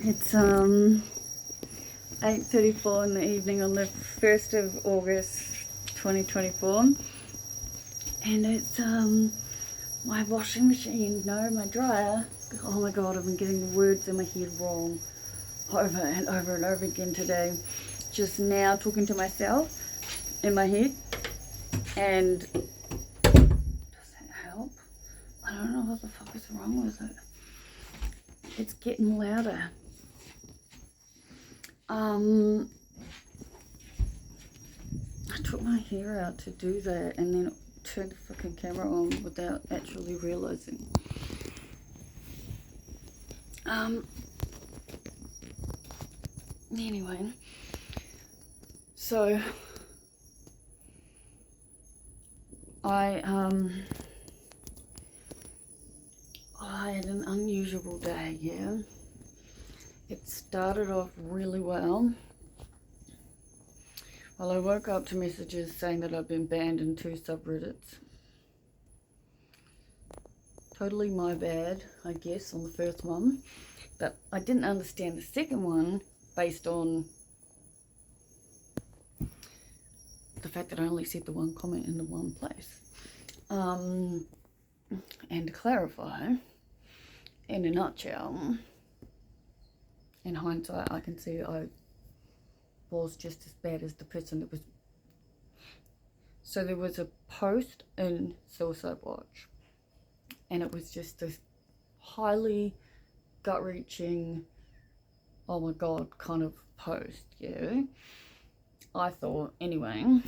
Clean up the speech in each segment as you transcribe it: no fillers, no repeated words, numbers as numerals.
It's 8:34 in the evening on the 1st of August 2024, and it's my washing machine, no, my dryer. Oh my god, I've been getting the words in my head wrong over and over and over again today. Just now talking to myself in my head, and does that help? I don't know what the fuck is wrong with it. It's getting louder. I took my hair out to do that and then turned the fucking camera on without actually realizing. Anyway, so I had an unusual day, yeah. It started off really well. Well, I woke up to messages saying that I've been banned in 2 subreddits. Totally my bad, I guess, on the first one. But I didn't understand the second one based on the fact that I only said the one comment in the one place. And to clarify, in a nutshell, in hindsight, I can see I was just as bad as the person that was. So there was a post in Suicide Watch, and it was just this highly gut-wrenching, oh my god kind of post, yeah. I thought, anyway.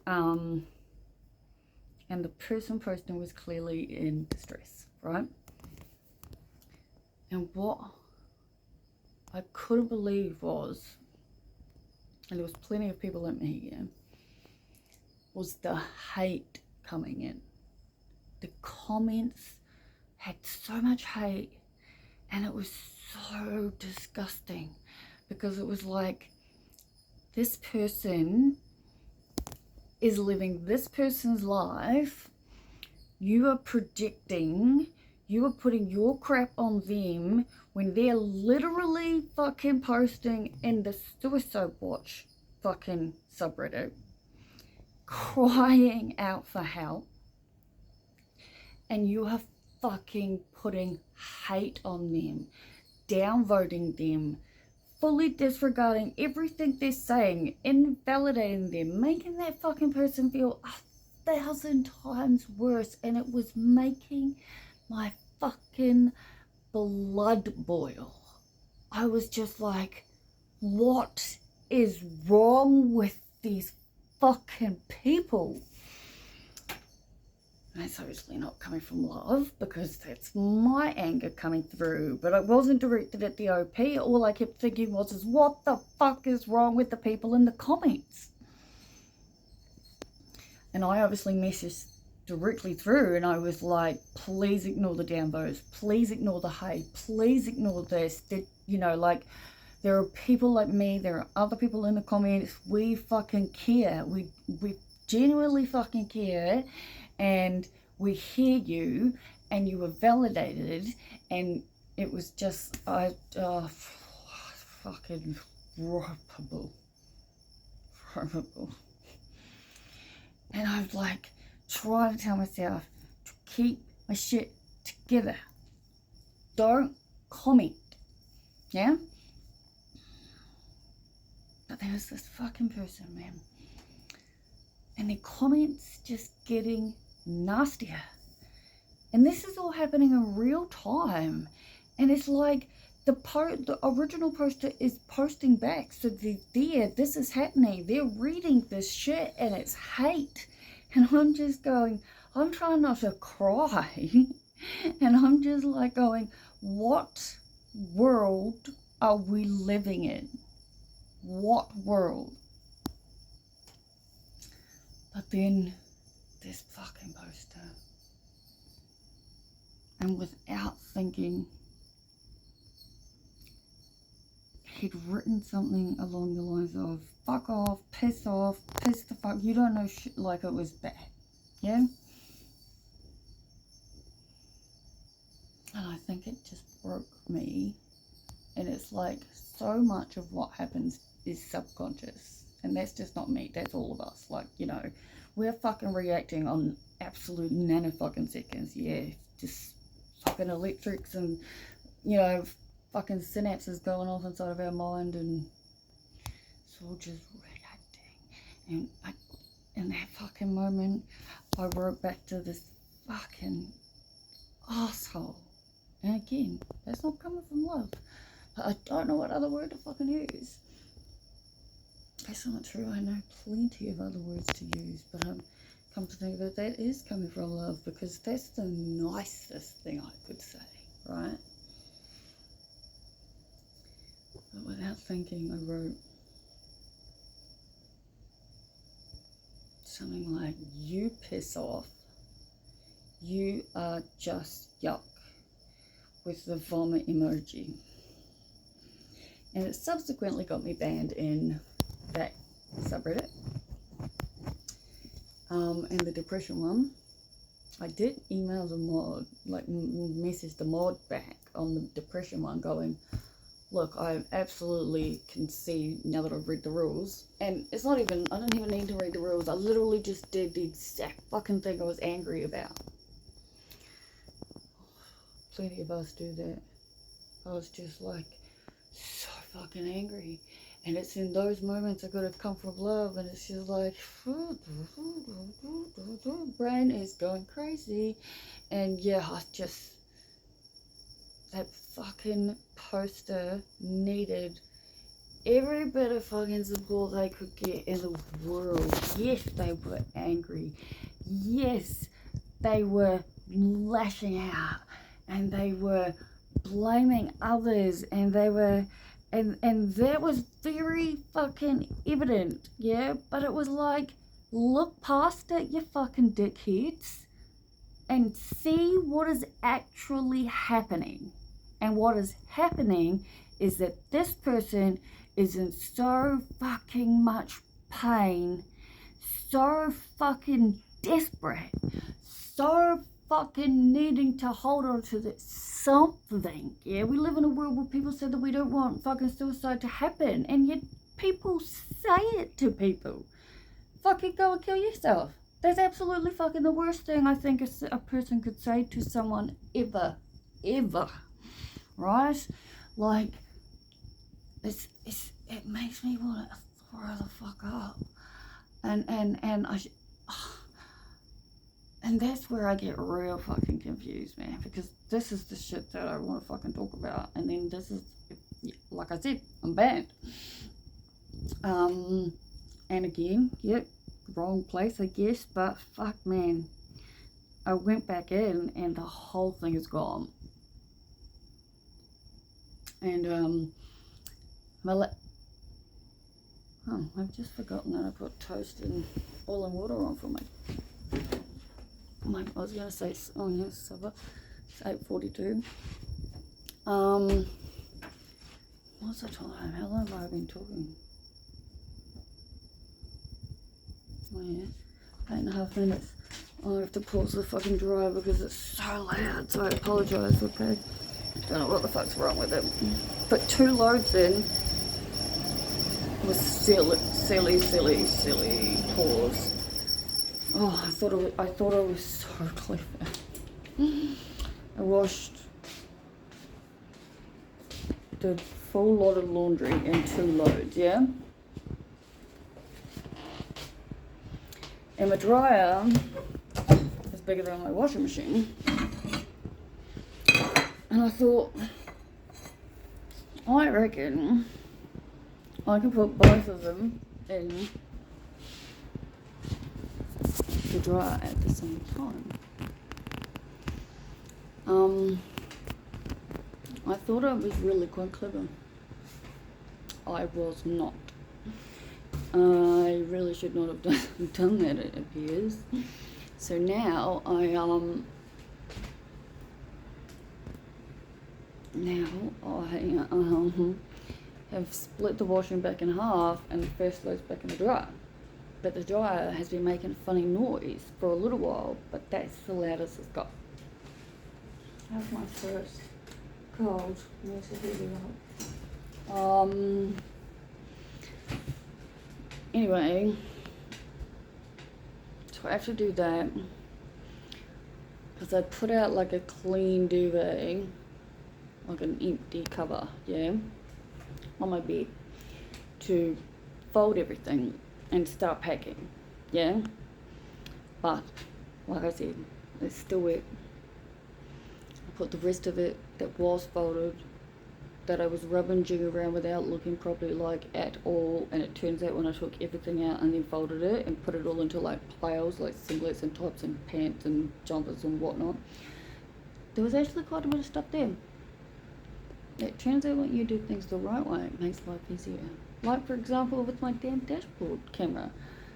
And the person posting was clearly in distress, right? And what I couldn't believe was, and there was plenty of people like me here, was the hate coming in. The comments had so much hate, and it was so disgusting, because it was like, this person is living this person's life, you are projecting, you are putting your crap on them when they're literally fucking posting in the Suicide Watch fucking subreddit, crying out for help, and you are fucking putting hate on them, downvoting them, fully disregarding everything they're saying, invalidating them, making that fucking person feel 1,000 times worse, and it was making my fucking blood boil. I was just like, what is wrong with these fucking people? And that's obviously not coming from love, because that's my anger coming through, but it wasn't directed at the OP. All I kept thinking was, what the fuck is wrong with the people in the comments? And I obviously messaged directly through, and I was like, please ignore the downvotes, please ignore the hate, please ignore this. That, you know, like, there are people like me, there are other people in the comments, we fucking care, we genuinely fucking care, and we hear you, and you were validated, and it was just, fucking horrible. And I'm like, trying to tell myself to keep my shit together. Don't comment, yeah? But there was this fucking person, man. And the comments just getting nastier. And this is all happening in real time. And it's like the original poster is posting back. So this is happening. They're reading this shit, and it's hate. And I'm just going, I'm trying not to cry. And I'm just like going, what world are we living in? What world? But then this fucking poster, and without thinking, he'd written something along the lines of, fuck off, piss the fuck, you don't know shit, like it was bad, yeah? And I think it just broke me And it's like so much of what happens is subconscious. And that's just not me, that's all of us. Like, you know, we're fucking reacting on absolute nanofucking seconds. Yeah, just fucking electrics and, you know, fucking synapses going off inside of our mind, and it's all just reacting. And in that fucking moment, I wrote back to this fucking asshole. And again, that's not coming from love. But I don't know what other word to fucking use. That's not true. I know plenty of other words to use, but come to think of it, that is coming from love, because that's the nicest thing I could say, right? But without thinking, I wrote something like, "You piss off. You are just yuck," with the vomit emoji. And it subsequently got me banned in that subreddit. And the depression one, I did email the mod, like message the mod back on the depression one going, "Look, I absolutely can see now that I've read the rules." And it's not even, I don't even need to read the rules. I literally just did the exact fucking thing I was angry about. Plenty of us do that. I was just like so fucking angry. And it's in those moments I gotta come from love, and it's just like brain is going crazy. And yeah, I just, that fucking poster needed every bit of fucking support they could get in the world. Yes, they were angry. Yes, they were lashing out, and they were blaming others, and they were, and that was very fucking evident, yeah? But it was like, look past it, you fucking dickheads, and see what is actually happening. And what is happening is that this person is in so fucking much pain, so fucking desperate, so fucking needing to hold on to that something. Yeah, we live in a world where people say that we don't want fucking suicide to happen, and yet people say it to people. Fucking go and kill yourself. That's absolutely fucking the worst thing I think a person could say to someone ever, right? Like, it makes me want to throw the fuck up, and that's where I get real fucking confused, man, because this is the shit that I want to fucking talk about, and then this is, like I said, I'm banned. And again, yep, wrong place, I guess, but fuck, man, I went back in, and the whole thing is gone. And I've just forgotten that I put toast and boiling water on for I was gonna say, oh yes, supper. It's 8:42. What's the time? How long have I been talking? Oh yeah, 8.5 minutes. I have to pause the fucking dryer because it's so loud, so I apologise, okay? Don't know what the fuck's wrong with it. But 2 loads in was silly pause. Oh, I thought I was so clever. I washed the full lot of laundry in 2 loads, yeah? And my dryer is bigger than my washing machine. And I thought, I reckon I can put both of them in the dryer at the same time. I thought I was really quite clever. I was not. I really should not have done that, it appears. So now I have split the washing back in half, and the first load's back in the dryer. But the dryer has been making a funny noise for a little while, but that's the loudest it's got. That's my first cold. Where's the heating up? Anyway, so I have to do that because I put out like a clean duvet, like an empty cover, yeah, on my bed to fold everything and start packing, yeah. But like I said, it's still wet. I put the rest of it that was folded, that I was rummaging around without looking properly like at all, and it turns out when I took everything out and then folded it and put it all into like piles, like singlets and tops and pants and jumpers and whatnot, there was actually quite a bit of stuff there. It turns out when you do things the right way, it makes life easier. Like for example with my damn dashboard camera.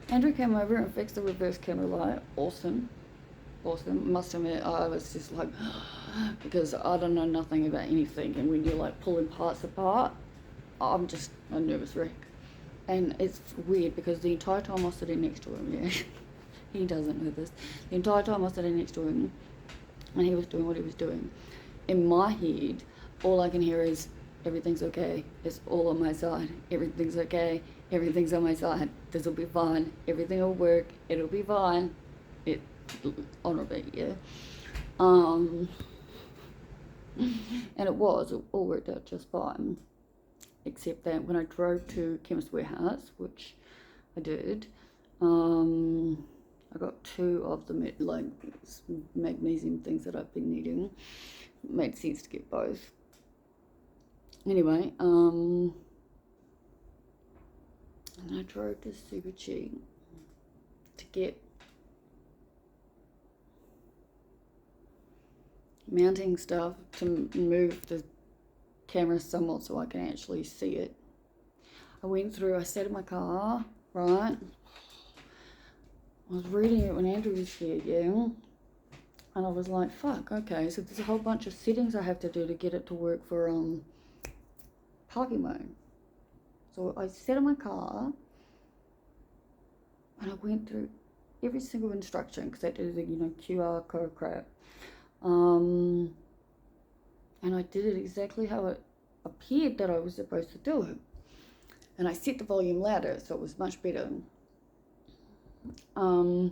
Andrew came over and fixed the reverse camera light. Awesome. Must admit, I was just like, because I don't know nothing about anything, and when you're like pulling parts apart, I'm just a nervous wreck. And it's weird because the entire time I was sitting next to him, yeah, he doesn't know this, the entire time I was sitting next to him and he was doing what he was doing, in my head, all I can hear is, everything's okay, it's all on my side, everything's okay, everything's on my side, this'll be fine, everything will work, it'll be fine, it, honorably, yeah. And it all worked out just fine, except that when I drove to Chemist Warehouse, which I did, I got 2 of the like magnesium things that I've been needing. It made sense to get both. Anyway, and I drove to Super Cheap to get mounting stuff to move the camera somewhat so I can actually see it. I sat in my car, right? I was reading it when Andrew was here, yeah? And I was like, fuck, okay, so there's a whole bunch of settings I have to do to get it to work for parking mode. So I sat in my car and I went through every single instruction because I did the, QR code crap. And I did it exactly how it appeared that I was supposed to do it. And I set the volume louder, so it was much better. But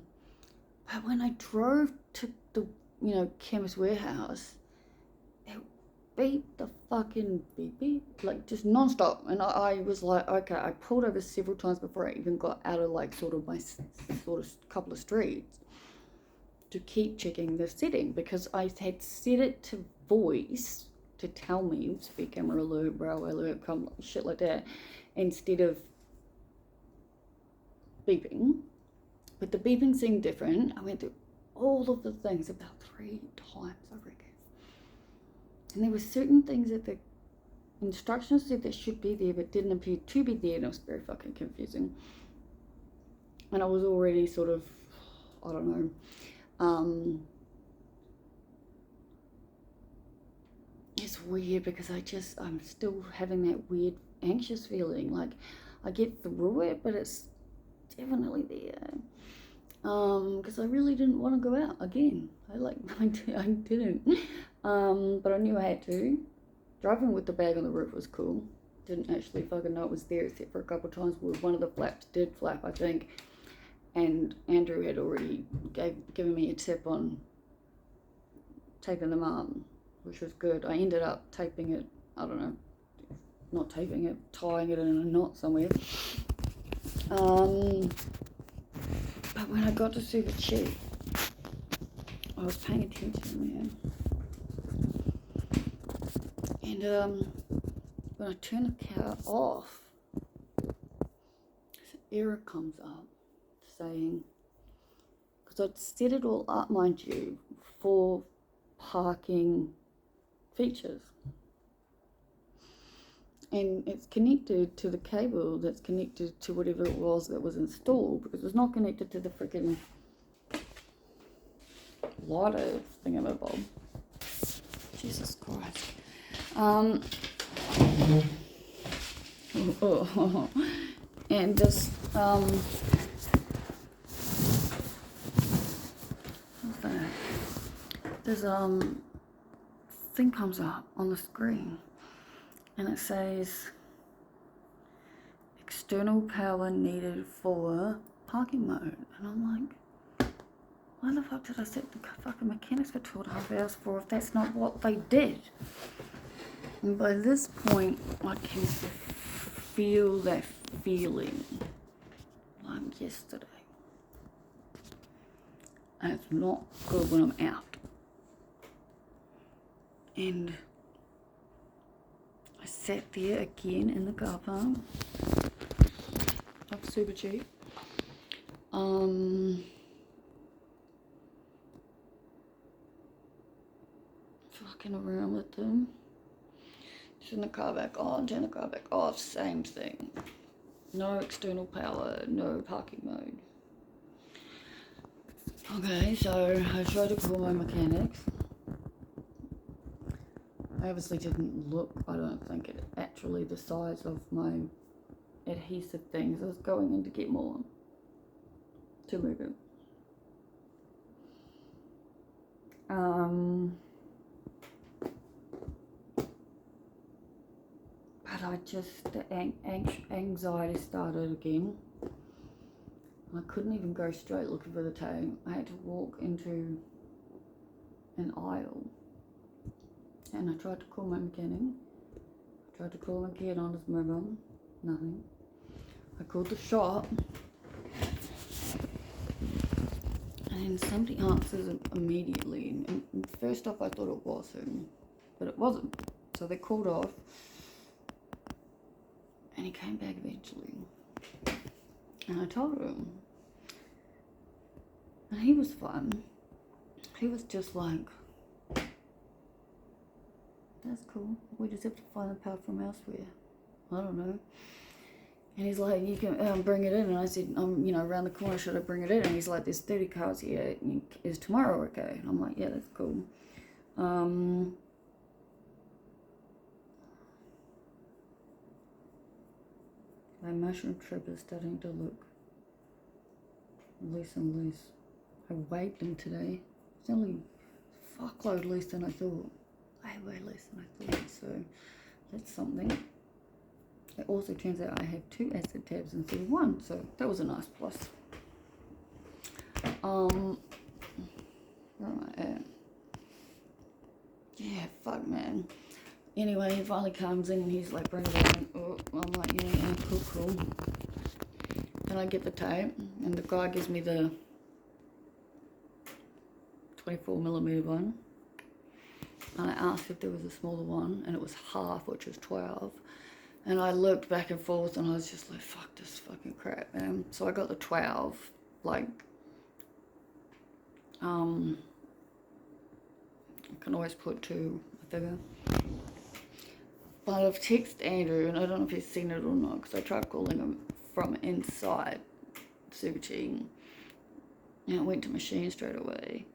when I drove to the, Chemist Warehouse, it beeped the fucking beep, like just non-stop. And I was like, okay, I pulled over several times before I even got out of like sort of my couple of streets to keep checking the setting, because I had set it to voice to tell me speed camera alert, railway alert, shit like that, instead of beeping. But the beeping seemed different. I went through all of the things about 3 times, I reckon. And there were certain things that the instructions said that should be there but didn't appear to be there, and it was very fucking confusing. And I was already sort of, I don't know, it's weird because I'm still having that weird anxious feeling. Like I get through it, but it's definitely there. Because I really didn't want to go out again. I didn't. But I knew I had to. Driving with the bag on the roof was cool. Didn't actually fucking know it was there except for a couple of times where one of the flaps did flap, I think. And Andrew had already given me a tip on taping them up, which was good. I ended up taping it, I don't know, not taping it, tying it in a knot somewhere. But when I got to Super Cheap, I was paying attention, man. And when I turn the car off, this error comes up saying, because I'd set it all up, mind you, for parking features. And it's connected to the cable that's connected to whatever it was that was installed, because it's not connected to the freaking lighter thingamabob. Jesus Christ. And this, what's that? There's, thing comes up on the screen. And it says, external power needed for parking mode. And I'm like, why the fuck did I set the fucking mechanics for 2.5 hours for if that's not what they did? And by this point, I can feel that feeling like yesterday. And it's not good when I'm out. And I sat there again in the car park. That's super cheap. Fucking around with them. Turn the car back on, turn the car back off, same thing. No external power, no parking mode. Okay, so I tried to call my mechanics. I obviously didn't look, I don't think it actually the size of my adhesive things. I was going in to get more to move it. But I just, the anxiety started again. I couldn't even go straight looking for the tape. I had to walk into an aisle. And I tried to call my mechanic. I tried to call my kid on his mobile. Nothing. I called the shop. And then somebody answers it immediately. And first off, I thought it was him. But it wasn't. So they called off. And he came back eventually. And I told him. And he was fine. He was just like, that's cool. We just have to find the part from elsewhere. I don't know. And he's like, you can bring it in. And I said, around the corner, should I bring it in? And he's like, there's 30 cars here. Is tomorrow okay? And I'm like, yeah, that's cool. My mushroom trip is starting to look less and less. I weighed them today. It's only a fuckload less than I thought. Way less than I thought, so that's something. It also turns out I have 2 acid tabs instead of 1, so that was a nice plus. Where am I at? Yeah, fuck man. Anyway, he finally comes in and he's like, bring it in. Oh, I'm like, yeah, cool. Then I get the tape and the guy gives me the 24mm one. And I asked if there was a smaller one, and it was half, which was 12. And I looked back and forth, and I was just like, fuck this fucking crap, man. So I got the 12, like, I can always put 2, I figure. But I've texted Andrew, and I don't know if he's seen it or not, because I tried calling him from inside super cheating. And I went to machine straight away.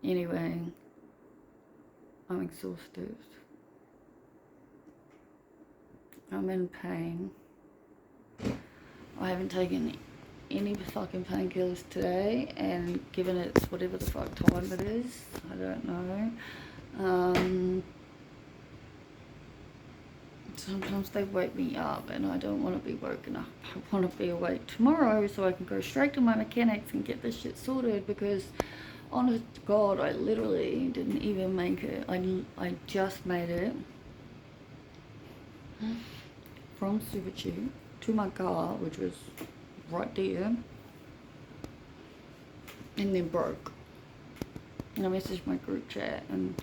Anyway, I'm exhausted. I'm in pain. I haven't taken any fucking painkillers today, and given it's whatever the fuck time it is, I don't know. Sometimes they wake me up, and I don't want to be woken up. I want to be awake tomorrow so I can go straight to my mechanics and get this shit sorted, because honest to God, I literally didn't even make it. I just made it from Super Cheap to my car, which was right there, and then broke. And I messaged my group chat, and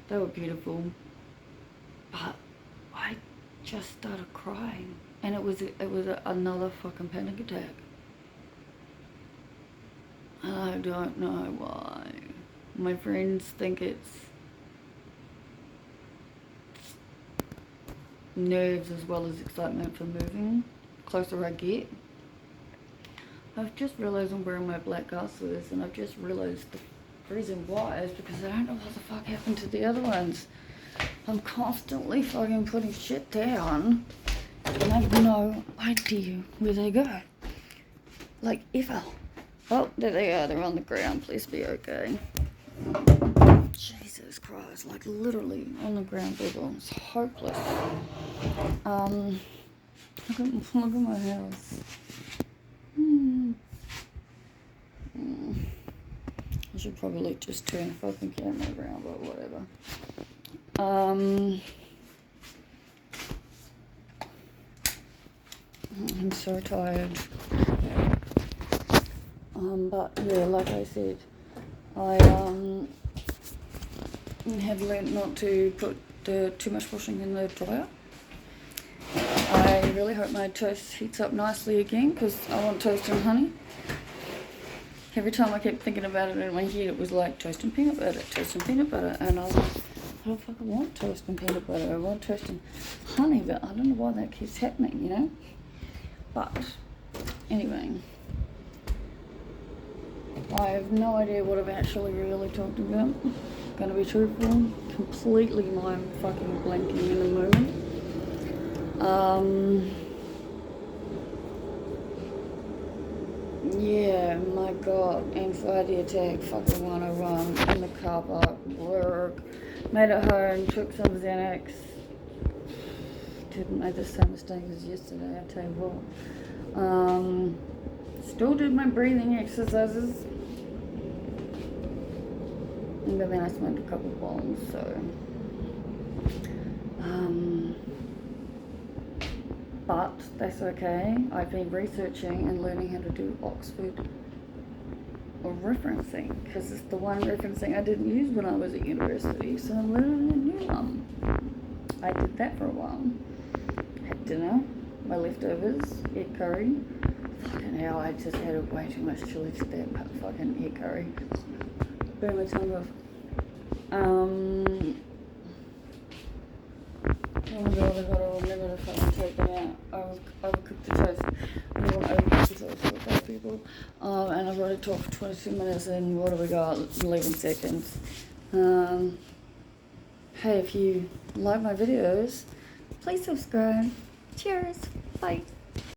they were beautiful, but I just started crying, and it was another fucking panic attack. I don't know why. My friends think it's nerves as well as excitement for moving. The closer I get. I've just realised I'm wearing my black glasses, and I've just realised the reason why is because I don't know what the fuck happened to the other ones. I'm constantly fucking putting shit down, and I have no idea where they go. Like, ever. Oh, there they are. They're on the ground. Please be okay. Jesus. Jesus Christ, like literally on the ground level. It's hopeless. Look at my house. I should probably just turn the fucking camera around, but whatever. I'm so tired. But yeah, like I said, I have learned not to put too much washing in the dryer. I really hope my toast heats up nicely again, because I want toast and honey. Every time I kept thinking about it in my head, it was like toast and peanut butter, toast and peanut butter. And I was like, I don't fucking want toast and peanut butter. I want toast and honey, but I don't know why that keeps happening, you know? But anyway, I have no idea what I've actually really talked about. Gonna be truthful, completely mind fucking blanking in a moment. Yeah, my god, anxiety attack, fucking 101, in the car park, work, made it home, took some Xanax, didn't make the same mistake as yesterday, I tell you what. Still did my breathing exercises, and then I smoked a couple bombs, so, but that's okay. I've been researching and learning how to do Oxford referencing, because it's the one referencing I didn't use when I was at university, so I'm learning a new one. I did that for a while. Had dinner, my leftovers, egg curry. Fucking hell, I just had way too much chili to that fucking egg curry. Burn my tongue off. Oh my god, I'll never fucking take that out. I will cook the toast. I don't want to overcook the toast for those people. And I've already talked for 22 minutes, and what have we got? 11 seconds. Hey, if you like my videos, please subscribe. Cheers. Bye.